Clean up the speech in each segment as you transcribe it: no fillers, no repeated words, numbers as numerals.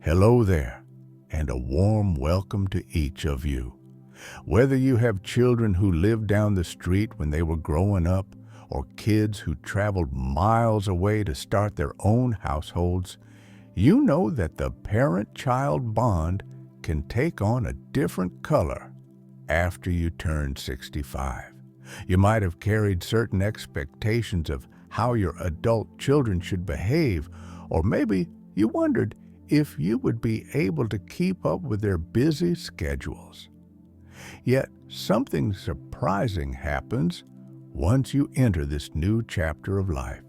Hello there, and a warm welcome to each of you. Whether you have children who lived down the street when they were growing up, or kids who traveled miles away to start their own households, you know that the parent-child bond can take on a different color after you turn 65. You might have carried certain expectations of how your adult children should behave, or maybe you wondered if you would be able to keep up with their busy schedules. Yet something surprising happens once you enter this new chapter of life.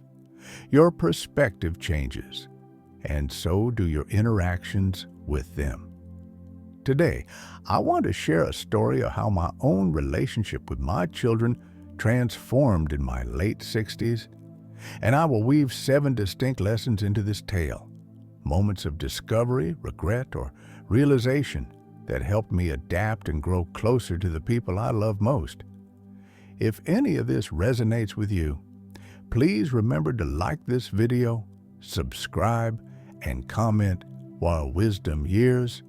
Your perspective changes, and so do your interactions with them. Today, I want to share a story of how my own relationship with my children transformed in my late 60s, and I will weave 7 distinct lessons into this tale, moments of discovery, regret, or realization that helped me adapt and grow closer to the people I love most. If any of this resonates with you, please remember to like this video, subscribe, and comment while wisdom years,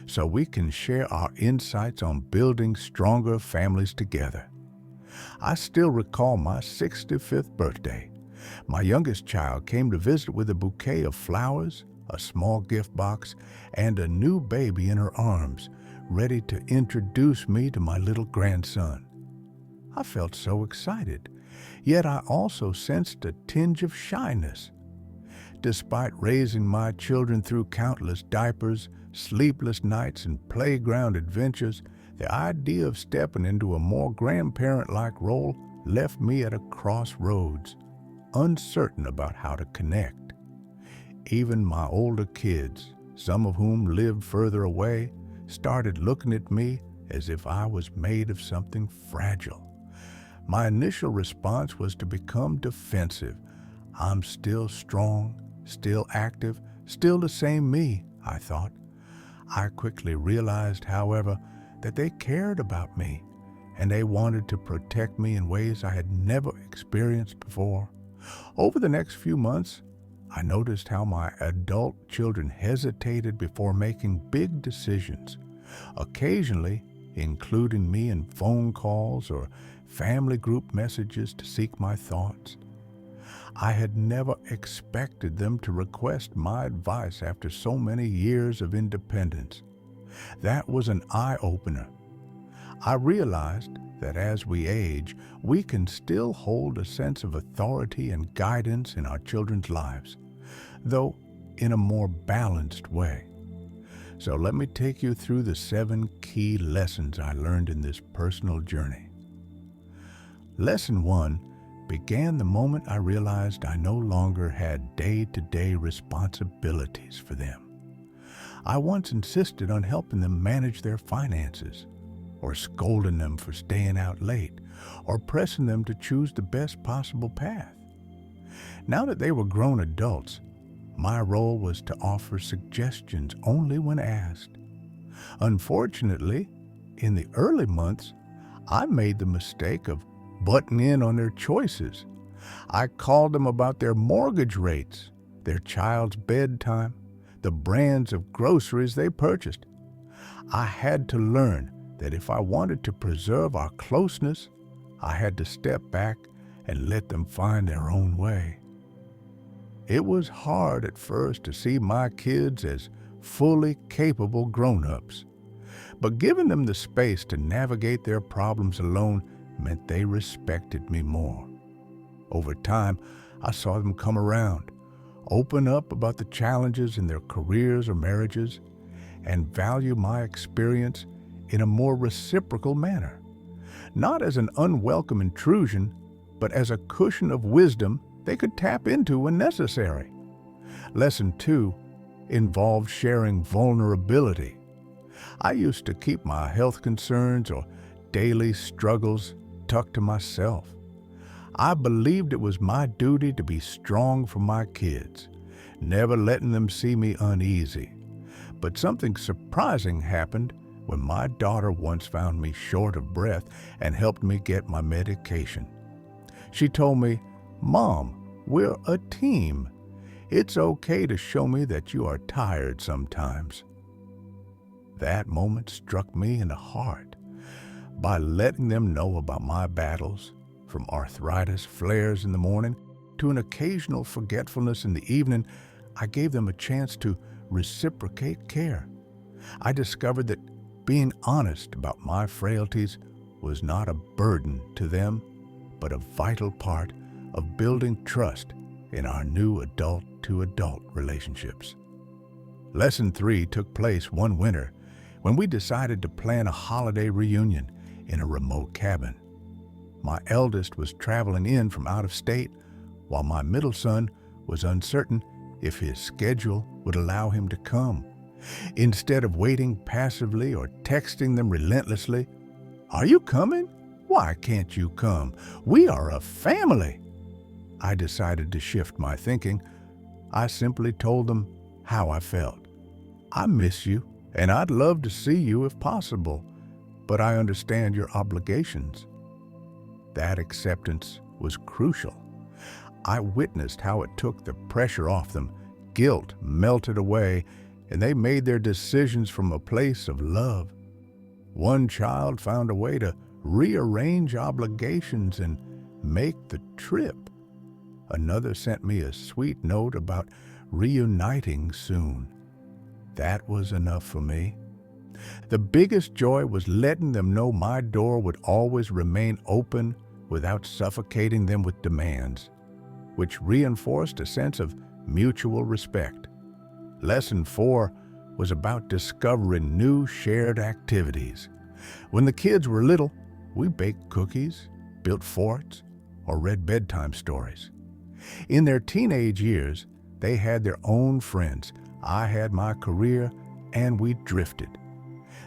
so we can share our insights on building stronger families together. I still recall my 65th birthday. My youngest child came to visit with a bouquet of flowers, a small gift box, and a new baby in her arms, ready to introduce me to my little grandson. I felt so excited, yet I also sensed a tinge of shyness. Despite raising my children through countless diapers, sleepless nights, and playground adventures, the idea of stepping into a more grandparent-like role left me at a crossroads, uncertain about how to connect. Even my older kids, some of whom lived further away, started looking at me as if I was made of something fragile. My initial response was to become defensive. I'm still strong, still active, still the same me, I thought. I quickly realized, however, that they cared about me, and they wanted to protect me in ways I had never experienced before. Over the next few months, I noticed how my adult children hesitated before making big decisions, occasionally including me in phone calls or family group messages to seek my thoughts. I had never expected them to request my advice after so many years of independence. That was an eye-opener. I realized that as we age, we can still hold a sense of authority and guidance in our children's lives, though in a more balanced way. So let me take you through the 7 key lessons I learned in this personal journey. Lesson 1 began the moment I realized I no longer had day-to-day responsibilities for them. I once insisted on helping them manage their finances, or scolding them for staying out late, or pressing them to choose the best possible path. Now that they were grown adults, my role was to offer suggestions only when asked. Unfortunately, in the early months, I made the mistake of butting in on their choices. I called them about their mortgage rates, their child's bedtime, the brands of groceries they purchased. I had to learn that if I wanted to preserve our closeness, I had to step back and let them find their own way. It was hard at first to see my kids as fully capable grown-ups, but giving them the space to navigate their problems alone meant they respected me more. Over time, I saw them come around, open up about the challenges in their careers or marriages, and value my experience in a more reciprocal manner, not as an unwelcome intrusion, but as a cushion of wisdom they could tap into when necessary. Lesson 2 involved sharing vulnerability. I used to keep my health concerns or daily struggles tucked to myself. I believed it was my duty to be strong for my kids, never letting them see me uneasy. But something surprising happened when my daughter once found me short of breath and helped me get my medication. She told me, "Mom, we're a team. It's okay to show me that you are tired sometimes. That moment struck me in the heart. By letting them know about my battles, from arthritis flares in the morning to an occasional forgetfulness in the evening, I gave them a chance to reciprocate care. I discovered that being honest about my frailties was not a burden to them, but a vital part of building trust in our new adult-to-adult relationships. Lesson 3 took place one winter when we decided to plan a holiday reunion in a remote cabin. My eldest was traveling in from out of state, while my middle son was uncertain if his schedule would allow him to come. Instead of waiting passively or texting them relentlessly, "Are you coming? Why can't you come? We are a family," I decided to shift my thinking. I simply told them how I felt. "I miss you, and I'd love to see you if possible, but I understand your obligations." That acceptance was crucial. I witnessed how it took the pressure off them, guilt melted away, and they made their decisions from a place of love. One child found a way to rearrange obligations and make the trip. Another sent me a sweet note about reuniting soon. That was enough for me. The biggest joy was letting them know my door would always remain open without suffocating them with demands, which reinforced a sense of mutual respect. Lesson 4 was about discovering new shared activities. When the kids were little, we baked cookies, built forts, or read bedtime stories. In their teenage years, they had their own friends. I had my career, and we drifted.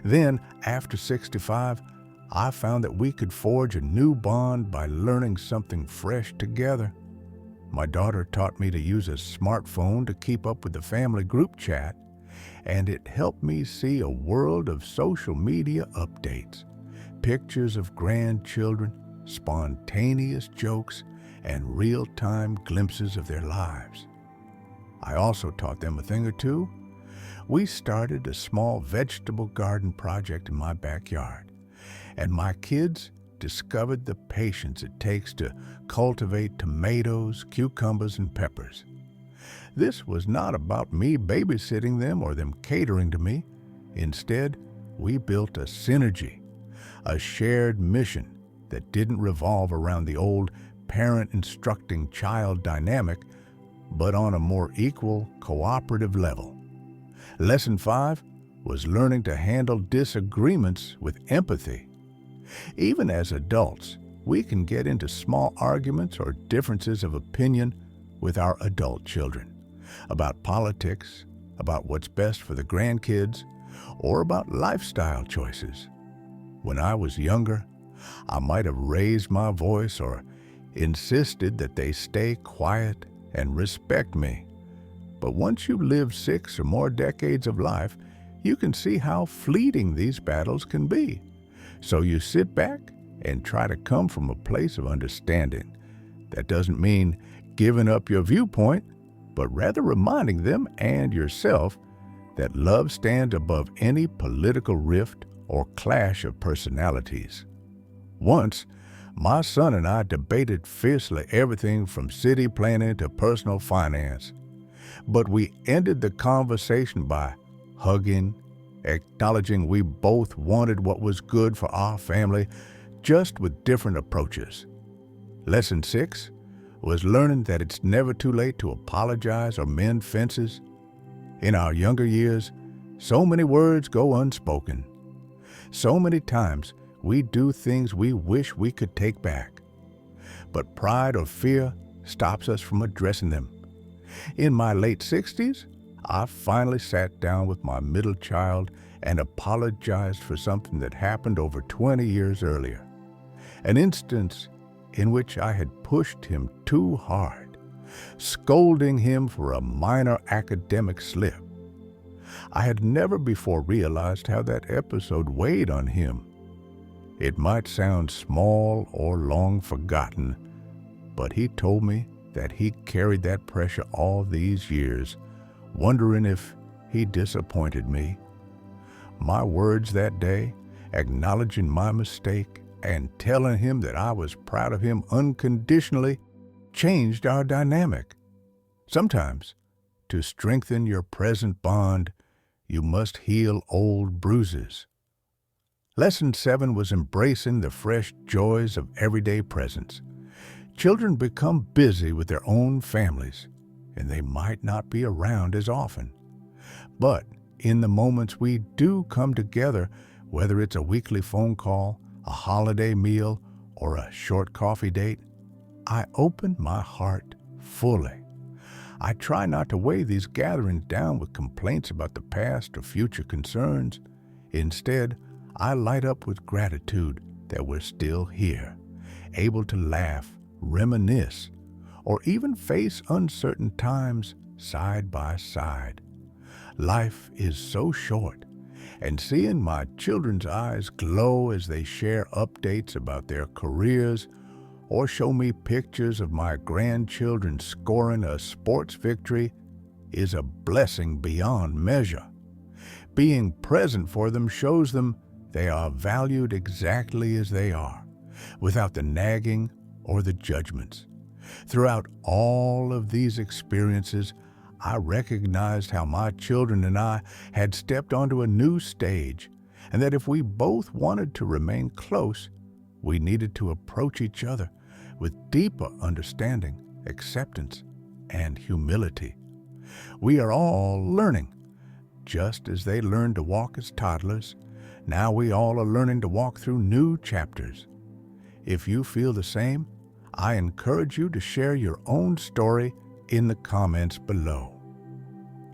Then, after 65, I found that we could forge a new bond by learning something fresh together. My daughter taught me to use a smartphone to keep up with the family group chat, and it helped me see a world of social media updates, pictures of grandchildren, spontaneous jokes, and real-time glimpses of their lives. I also taught them a thing or two. We started a small vegetable garden project in my backyard, and my kids discovered the patience it takes to cultivate tomatoes, cucumbers, and peppers. This was not about me babysitting them or them catering to me. Instead, we built a synergy, a shared mission that didn't revolve around the old parent instructing child dynamic, but on a more equal, cooperative level. Lesson 5 was learning to handle disagreements with empathy. Even as adults, we can get into small arguments or differences of opinion with our adult children about politics, about what's best for the grandkids, or about lifestyle choices. When I was younger, I might have raised my voice or insisted that they stay quiet and respect me. But once you live 6 or more decades of life, you can see how fleeting these battles can be. So you sit back and try to come from a place of understanding. That doesn't mean giving up your viewpoint, but rather reminding them and yourself that love stands above any political rift or clash of personalities. Once, my son and I debated fiercely everything from city planning to personal finance. But we ended the conversation by hugging, acknowledging we both wanted what was good for our family, just with different approaches. Lesson 6 was learning that it's never too late to apologize or mend fences. In our younger years, so many words go unspoken. So many times we do things we wish we could take back. But pride or fear stops us from addressing them. In my late 60s, I finally sat down with my middle child and apologized for something that happened over 20 years earlier. An instance in which I had pushed him too hard, scolding him for a minor academic slip. I had never before realized how that episode weighed on him. It might sound small or long forgotten, but he told me that he carried that pressure all these years, wondering if he disappointed me. My words that day, acknowledging my mistake and telling him that I was proud of him unconditionally, changed our dynamic. Sometimes, to strengthen your present bond, you must heal old bruises. Lesson 7 was embracing the fresh joys of everyday presence. Children become busy with their own families, and they might not be around as often. But in the moments we do come together, whether it's a weekly phone call, a holiday meal, or a short coffee date, I open my heart fully. I try not to weigh these gatherings down with complaints about the past or future concerns. Instead, I light up with gratitude that we're still here, able to laugh, reminisce, or even face uncertain times side by side. Life is so short, and seeing my children's eyes glow as they share updates about their careers or show me pictures of my grandchildren scoring a sports victory is a blessing beyond measure. Being present for them shows them they are valued exactly as they are, without the nagging or the judgments. Throughout all of these experiences, I recognized how my children and I had stepped onto a new stage, and that if we both wanted to remain close, we needed to approach each other with deeper understanding, acceptance, and humility. We are all learning. Just as they learned to walk as toddlers, now we all are learning to walk through new chapters. If you feel the same, I encourage you to share your own story in the comments below.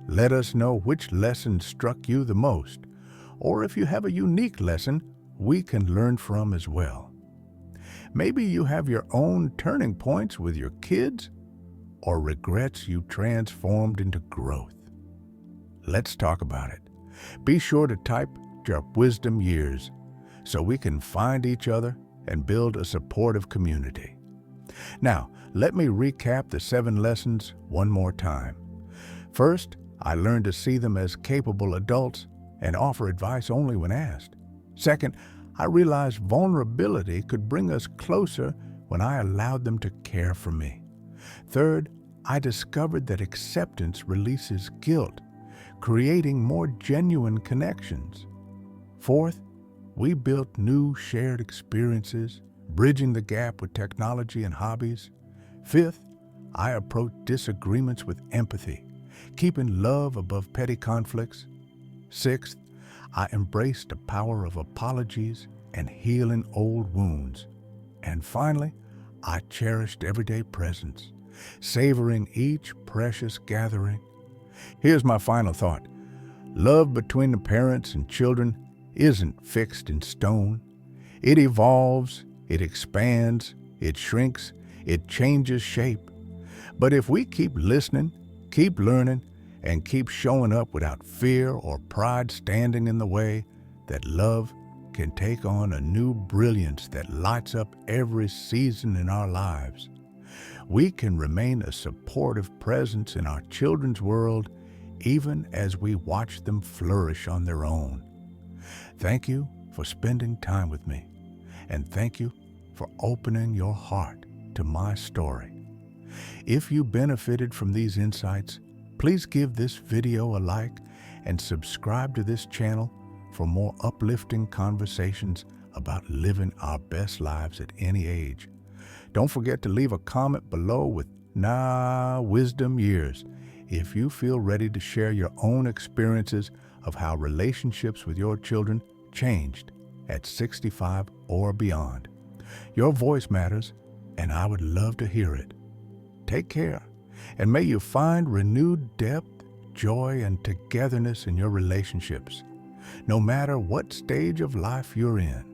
Let us know which lesson struck you the most, or if you have a unique lesson we can learn from as well. Maybe you have your own turning points with your kids, or regrets you transformed into growth. Let's talk about it. Be sure to type your wisdom years so we can find each other and build a supportive community. Now, let me recap the 7 lessons one more time. First, I learned to see them as capable adults and offer advice only when asked. Second, I realized vulnerability could bring us closer when I allowed them to care for me. Third, I discovered that acceptance releases guilt, creating more genuine connections. Fourth, we built new shared experiences, bridging the gap with technology and hobbies. Fifth, I approached disagreements with empathy, keeping love above petty conflicts. Sixth, I embraced the power of apologies and healing old wounds. And finally, I cherished everyday presence, savoring each precious gathering. Here's my final thought. Love between the parents and children isn't fixed in stone. It evolves, it expands, it shrinks, it changes shape. But if we keep listening, keep learning, and keep showing up without fear or pride standing in the way, that love can take on a new brilliance that lights up every season in our lives. We can remain a supportive presence in our children's world even as we watch them flourish on their own. Thank you for spending time with me, and thank you for opening your heart to my story. If you benefited from these insights, please give this video a like and subscribe to this channel for more uplifting conversations about living our best lives at any age. Don't forget to leave a comment below with wisdom years if you feel ready to share your own experiences of how relationships with your children changed at 65 or beyond. Your voice matters, and I would love to hear it. Take care, and may you find renewed depth, joy, and togetherness in your relationships, no matter what stage of life you're in.